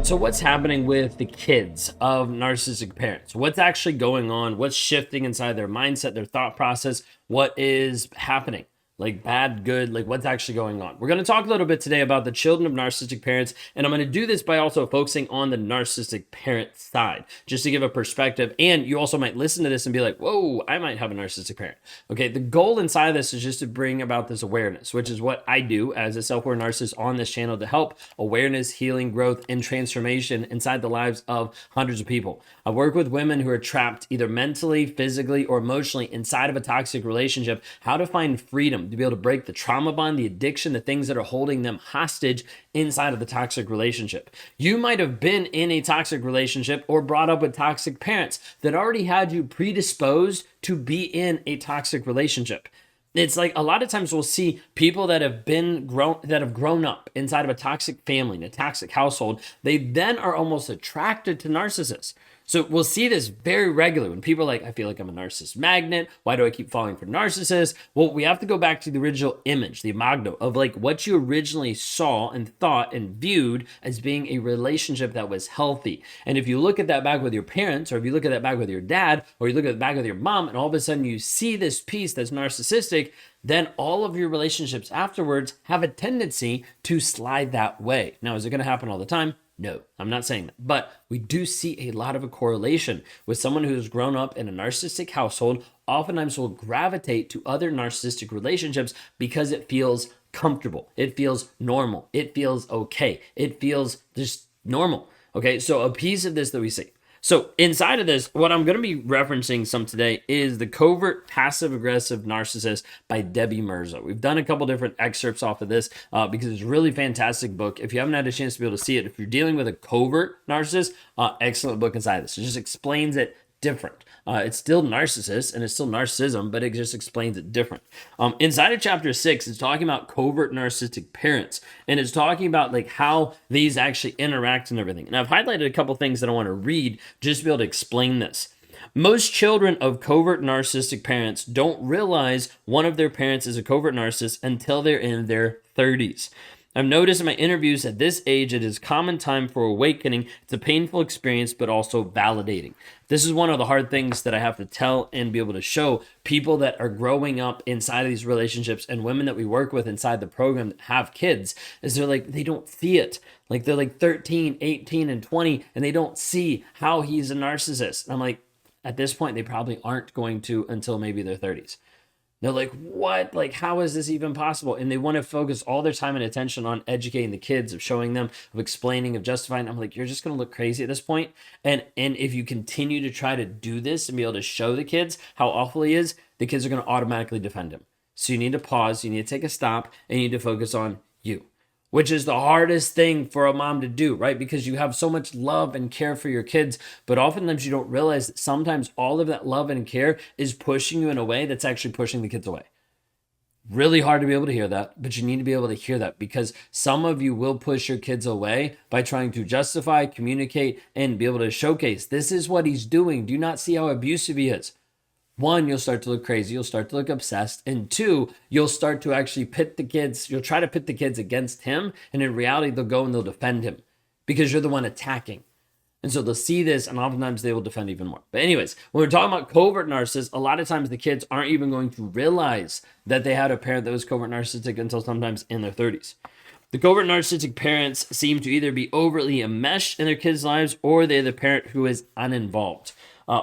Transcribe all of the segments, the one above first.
So what's happening with the kids of narcissistic parents? What's actually going on? What's shifting inside their mindset, their thought process? What is happening? Like bad, good, like what's actually going on? We're going to talk a little bit today about the children of narcissistic parents, and I'm going to do this by also focusing on the narcissistic parent side, just to give a perspective. And you also might listen to this and be like, whoa, I might have a narcissistic parent. Okay, the goal inside of this is just to bring about this awareness, which is what I do as a self-aware narcissist on this channel to help awareness, healing, growth, and transformation inside the lives of hundreds of people. I work with women who are trapped either mentally, physically, or emotionally inside of a toxic relationship, how to find freedom to be able to break the trauma bond, the addiction, the things that are holding them hostage inside of the toxic relationship. You might have been in a toxic relationship or brought up with toxic parents that already had you predisposed to be in a toxic relationship. It's like a lot of times we'll see people that have grown up inside of a toxic family, in a toxic household. They then are almost attracted to narcissists. So we'll see this very regularly when people are like, I feel like I'm a narcissist magnet. Why do I keep falling for narcissists? Well, we have to go back to the original image, the imago of like what you originally saw and thought and viewed as being a relationship that was healthy. And if you look at that back with your parents, or if you look at that back with your dad, or you look at it back with your mom, and all of a sudden you see this piece that's narcissistic, then all of your relationships afterwards have a tendency to slide that way. Now, is it going to happen all the time? No, I'm not saying that. But we do see a lot of a correlation with someone who's grown up in a narcissistic household, oftentimes will gravitate to other narcissistic relationships because it feels comfortable. It feels normal. It feels okay. It feels just normal. Okay, so a piece of this that we see. So inside of this, what I'm going to be referencing some today is The Covert Passive-Aggressive Narcissist by Debbie Mirza. We've done a couple different excerpts off of this because it's a really fantastic book. If you haven't had a chance to be able to see it, if you're dealing with a covert narcissist, excellent book inside this. It just explains it different. It's still narcissist and it's still narcissism, but it just explains it different. Inside of chapter 6, it's talking about covert narcissistic parents, and it's talking about like how these actually interact and everything. And I've highlighted a couple things that I want to read just to be able to explain this. Most children of covert narcissistic parents don't realize one of their parents is a covert narcissist until they're in their 30s. I've noticed in my interviews at this age, it is common time for awakening. It's a painful experience, but also validating. This is one of the hard things that I have to tell and be able to show people that are growing up inside of these relationships and women that we work with inside the program that have kids, is they're like, they don't see it. Like they're like 13, 18, and 20, and they don't see how he's a narcissist. And I'm like, at this point, they probably aren't going to until maybe their 30s. They're like, what? Like, how is this even possible? And they want to focus all their time and attention on educating the kids, of showing them, of explaining, of justifying. I'm like, you're just going to look crazy at this point. And if you continue to try to do this and be able to show the kids how awful he is, the kids are going to automatically defend him. So you need to pause, you need to take a stop, and you need to focus on you, which is the hardest thing for a mom to do, right? Because you have so much love and care for your kids, but oftentimes you don't realize that sometimes all of that love and care is pushing you in a way that's actually pushing the kids away. Really hard to be able to hear that, but you need to be able to hear that because some of you will push your kids away by trying to justify, communicate, and be able to showcase, this is what he's doing. Do you not see how abusive he is? One, you'll start to look crazy. You'll start to look obsessed. And two, you'll start to actually pit the kids. You'll try to pit the kids against him. And in reality, they'll go and they'll defend him because you're the one attacking. And so they'll see this and oftentimes they will defend even more. But anyways, when we're talking about covert narcissists, a lot of times the kids aren't even going to realize that they had a parent that was covert narcissistic until sometimes in their 30s. The covert narcissistic parents seem to either be overly enmeshed in their kids' lives or they're the parent who is uninvolved.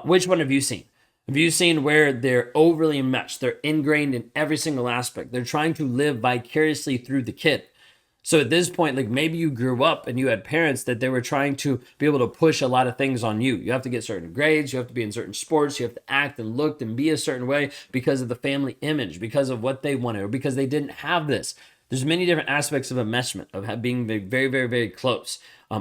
Which one have you seen? Have you seen where they're overly enmeshed? They're ingrained in every single aspect. They're trying to live vicariously through the kid. So at this point, like maybe you grew up and you had parents that they were trying to be able to push a lot of things on you. You have to get certain grades. You have to be in certain sports. You have to act and look and be a certain way because of the family image, because of what they wanted, or because they didn't have this. There's many different aspects of enmeshment, of being very, very, very close.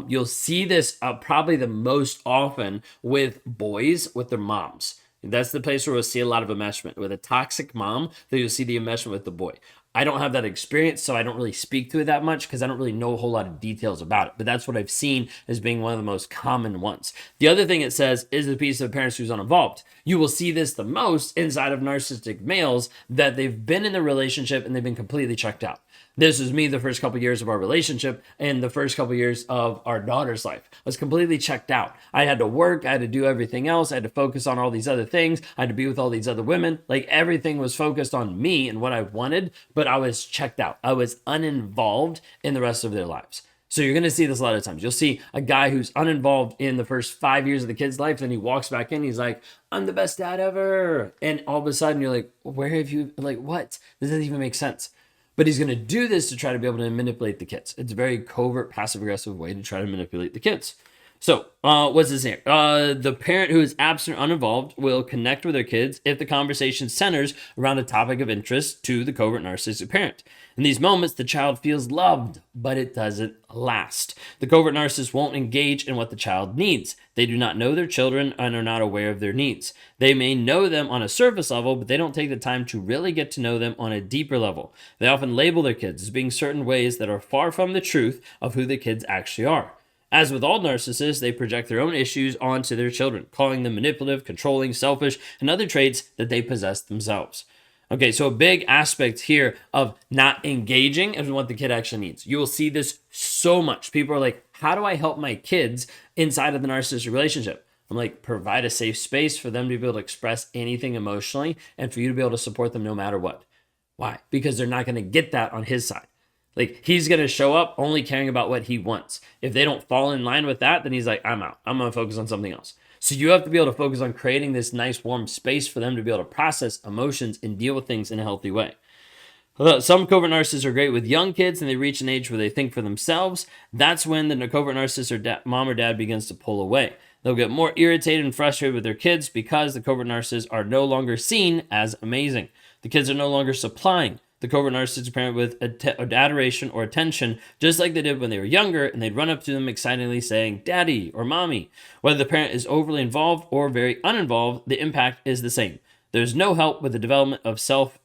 You'll see this probably the most often with boys with their moms. That's the place where we'll see a lot of enmeshment. With a toxic mom, then you'll see the enmeshment with the boy. I don't have that experience, so I don't really speak to it that much because I don't really know a whole lot of details about it. But that's what I've seen as being one of the most common ones. The other thing it says is the piece of parents who's uninvolved. You will see this the most inside of narcissistic males, that they've been in the relationship and they've been completely checked out. This was me the first couple of years of our relationship and the first couple of years of our daughter's life. I was completely checked out. I had to work. I had to do everything else. I had to focus on all these other things. I had to be with all these other women. Like everything was focused on me and what I wanted, but I was checked out. I was uninvolved in the rest of their lives. So you're going to see this a lot of times. You'll see a guy who's uninvolved in the first 5 years of the kid's life. Then he walks back in. He's like, I'm the best dad ever. And all of a sudden you're like, where have you, like, what? This doesn't even make sense. But he's going to do this to try to be able to manipulate the kids. It's a very covert, passive-aggressive way to try to manipulate the kids. So, what's this here? The parent who is absent or uninvolved will connect with their kids if the conversation centers around a topic of interest to the covert narcissistic parent. In these moments, the child feels loved, but it doesn't last. The covert narcissist won't engage in what the child needs. They do not know their children and are not aware of their needs. They may know them on a surface level, but they don't take the time to really get to know them on a deeper level. They often label their kids as being certain ways that are far from the truth of who the kids actually are. As with all narcissists, they project their own issues onto their children, calling them manipulative, controlling, selfish, and other traits that they possess themselves. Okay, so a big aspect here of not engaging is what the kid actually needs. You will see this so much. People are like, how do I help my kids inside of the narcissistic relationship? I'm like, provide a safe space for them to be able to express anything emotionally and for you to be able to support them no matter what. Why? Because they're not going to get that on his side. Like, he's going to show up only caring about what he wants. If they don't fall in line with that, then he's like, I'm out. I'm going to focus on something else. So you have to be able to focus on creating this nice, warm space for them to be able to process emotions and deal with things in a healthy way. Some covert narcissists are great with young kids and they reach an age where they think for themselves. That's when the covert narcissist or mom or dad begins to pull away. They'll get more irritated and frustrated with their kids because the covert narcissists are no longer seen as amazing. The kids are no longer supplying the covert narcissistic parent with adoration or attention, just like they did when they were younger, and they'd run up to them excitedly saying, Daddy or Mommy. Whether the parent is overly involved or very uninvolved, the impact is the same. There's no help with the development of self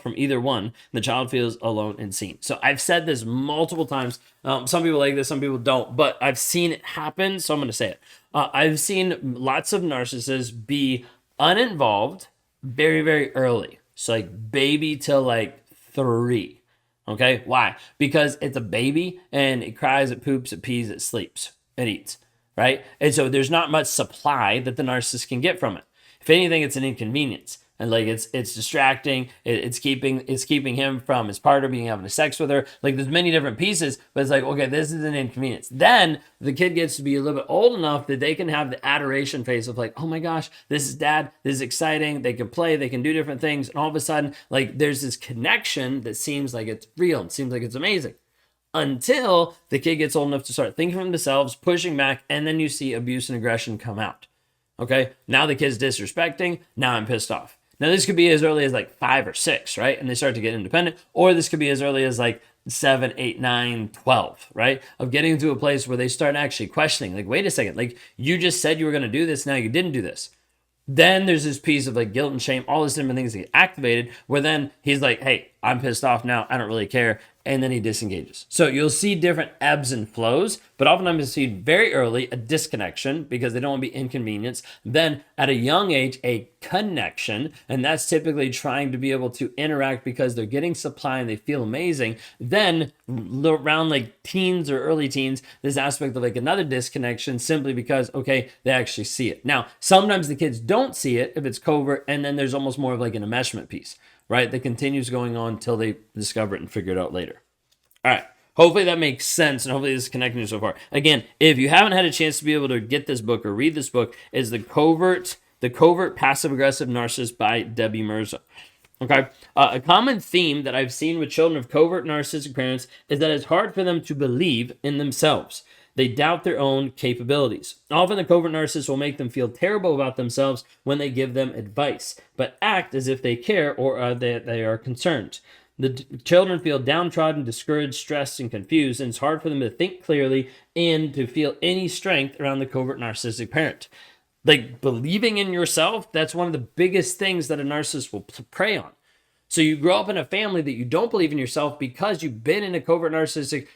from either one. The child feels alone and seen. So I've said this multiple times. Some people like this, some people don't, but I've seen it happen, so I'm going to say it. I've seen lots of narcissists be uninvolved very, very early. So like baby till like 3. Okay. Why? Because it's a baby and it cries, it poops, it pees, it sleeps, it eats. Right. And so there's not much supply that the narcissist can get from it. If anything, it's an inconvenience. And like it's distracting. It's keeping him from his partner being having sex with her. Like there's many different pieces, but it's like, okay, this is an inconvenience. Then the kid gets to be a little bit old enough that they can have the adoration phase of like, oh my gosh, this is dad. This is exciting. They can play. They can do different things. And all of a sudden, like there's this connection that seems like it's real. It seems like it's amazing. Until the kid gets old enough to start thinking for themselves, pushing back, and then you see abuse and aggression come out. Okay, now the kid's disrespecting. Now I'm pissed off. Now, this could be as early as like 5 or 6, right? And they start to get independent. Or this could be as early as like 7, 8, 9, 12, right? Of getting to a place where they start actually questioning, like, wait a second, like you just said you were going to do this. Now you didn't do this. Then there's this piece of like guilt and shame, all these different things that get activated where then he's like, hey, I'm pissed off now. I don't really care. And then he disengages. So you'll see different ebbs and flows, but oftentimes you see very early a disconnection because they don't want to be inconvenienced. Then at a young age, a connection, and that's typically trying to be able to interact because they're getting supply and they feel amazing. Then around like teens or early teens, this aspect of like another disconnection simply because, okay, they actually see it. Now, sometimes the kids don't see it if it's covert, and then there's almost more of like an enmeshment piece, right? That continues going on until they discover it and figure it out later. All right. Hopefully that makes sense, and hopefully this is connecting you so far. Again, if you haven't had a chance to be able to get this book or read this book, is The Covert Passive-Aggressive Narcissist by Debbie Mirza. Okay. A common theme that I've seen with children of covert narcissistic parents is that it's hard for them to believe in themselves. They doubt their own capabilities. Often the covert narcissist will make them feel terrible about themselves when they give them advice, but act as if they care or that they are concerned. The children feel downtrodden, discouraged, stressed, and confused, and it's hard for them to think clearly and to feel any strength around the covert narcissistic parent. Like believing in yourself, that's one of the biggest things that a narcissist will prey on. So you grow up in a family that you don't believe in yourself because you've been in a covert narcissistic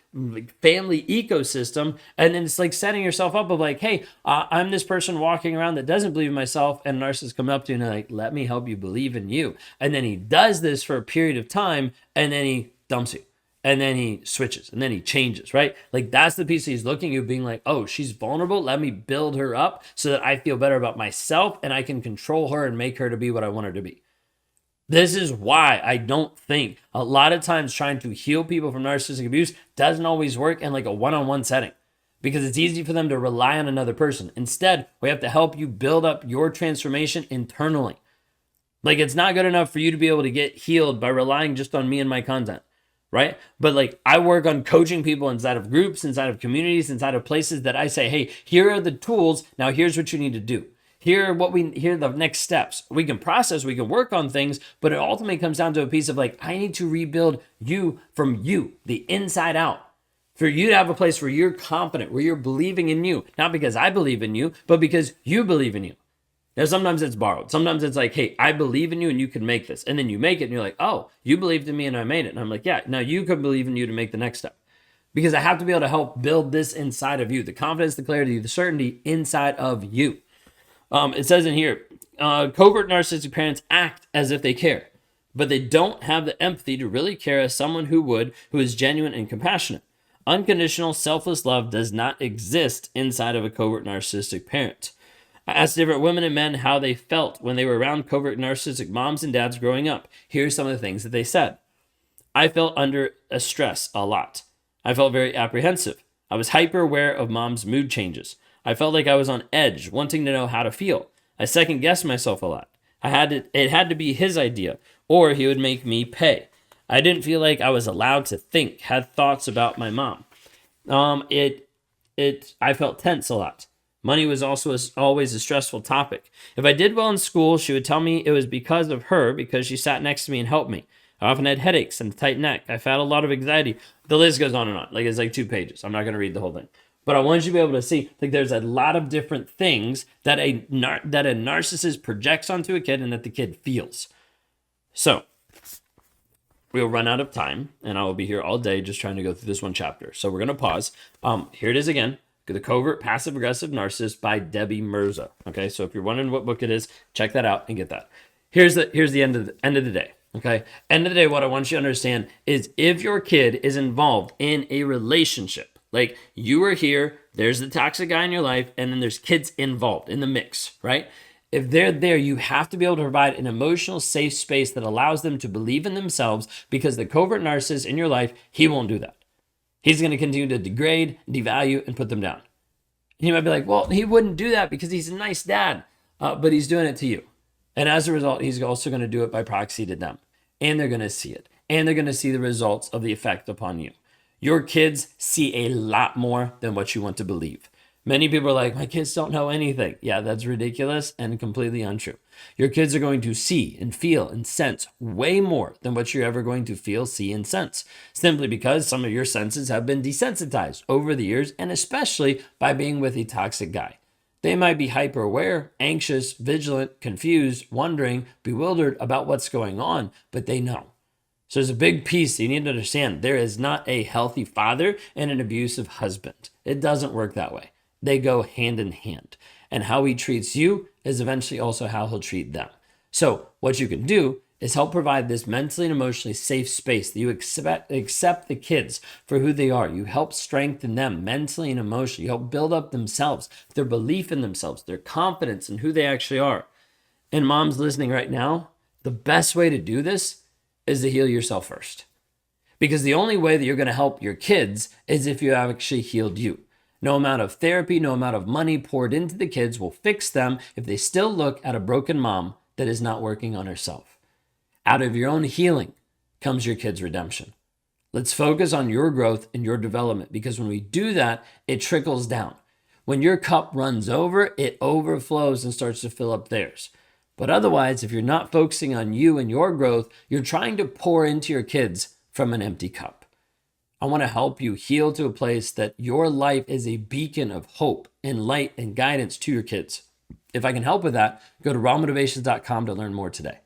family ecosystem. And then it's like setting yourself up of like, hey, I'm this person walking around that doesn't believe in myself. And a narcissist come up to you and like, let me help you believe in you. And then he does this for a period of time and then he dumps you. And then he switches and then he changes, right? Like that's the piece he's looking at you being like, oh, she's vulnerable. Let me build her up so that I feel better about myself and I can control her and make her to be what I want her to be. This is why I don't think a lot of times trying to heal people from narcissistic abuse doesn't always work in like a one-on-one setting because it's easy for them to rely on another person. Instead, we have to help you build up your transformation internally. Like it's not good enough for you to be able to get healed by relying just on me and my content, right? But like I work on coaching people inside of groups, inside of communities, inside of places that I say, hey, here are the tools. Now here's what you need to do. Here are the next steps. We can process, we can work on things, but it ultimately comes down to a piece of like, I need to rebuild you from you, the inside out. For you to have a place where you're confident, where you're believing in you, not because I believe in you, but because you believe in you. Now, sometimes it's borrowed. Sometimes it's like, hey, I believe in you and you can make this. And then you make it and you're like, oh, you believed in me and I made it. And I'm like, yeah, now you can believe in you to make the next step. Because I have to be able to help build this inside of you, the confidence, the clarity, the certainty inside of you. It says in here, covert narcissistic parents act as if they care, but they don't have the empathy to really care as someone who is genuine and compassionate. Unconditional, selfless love does not exist inside of a covert narcissistic parent. I asked different women and men how they felt when they were around covert narcissistic moms and dads growing up. Here's some of the things that they said. I felt under a stress a lot. I felt very apprehensive. I was hyper aware of mom's mood changes. I felt like I was on edge, wanting to know how to feel. I second guessed myself a lot. It had to be his idea, or he would make me pay. I didn't feel like I was allowed to think, had thoughts about my mom. I felt tense a lot. Money was also always a stressful topic. If I did well in school, she would tell me it was because of her, because she sat next to me and helped me. I often had headaches and a tight neck. I had a lot of anxiety. The list goes on and on. Like it's like 2 pages. I'm not going to read the whole thing. But I want you to be able to see, like, there's a lot of different things that a narcissist projects onto a kid and that the kid feels. So we'll run out of time, and I will be here all day just trying to go through this one chapter. So we're going to pause. Here it is again. The Covert Passive Aggressive Narcissist by Debbie Mirza. Okay, so if you're wondering what book it is, check that out and get that. Here's the end of the day. Okay, end of the day, what I want you to understand is if your kid is involved in a relationship, like you are here, there's the toxic guy in your life, and then there's kids involved in the mix, right? If they're there, you have to be able to provide an emotional safe space that allows them to believe in themselves, because the covert narcissist in your life, he won't do that. He's going to continue to degrade, devalue, and put them down. And you might be like, well, he wouldn't do that because he's a nice dad, but he's doing it to you. And as a result, he's also going to do it by proxy to them. And they're going to see it. And they're going to see the results of the effect upon you. Your kids see a lot more than what you want to believe. Many people are like, my kids don't know anything. Yeah, that's ridiculous and completely untrue. Your kids are going to see and feel and sense way more than what you're ever going to feel, see, and sense, simply because some of your senses have been desensitized over the years, and especially by being with a toxic guy. They might be hyper aware, anxious, vigilant, confused, wondering, bewildered about what's going on, but they know. So there's a big piece you need to understand. There is not a healthy father and an abusive husband. It doesn't work that way. They go hand in hand. And how he treats you is eventually also how he'll treat them. So what you can do is help provide this mentally and emotionally safe space that you accept the kids for who they are. You help strengthen them mentally and emotionally. You help build up themselves, their belief in themselves, their confidence in who they actually are. And moms listening right now, the best way to do this is to heal yourself first. Because the only way that you're going to help your kids is if you have actually healed you. No amount of therapy, no amount of money poured into the kids will fix them if they still look at a broken mom that is not working on herself. Out of your own healing comes your kids' redemption. Let's focus on your growth and your development, because when we do that, it trickles down. When your cup runs over, it overflows and starts to fill up theirs. But otherwise, if you're not focusing on you and your growth, you're trying to pour into your kids from an empty cup. I want to help you heal to a place that your life is a beacon of hope and light and guidance to your kids. If I can help with that, go to rawmotivations.com to learn more today.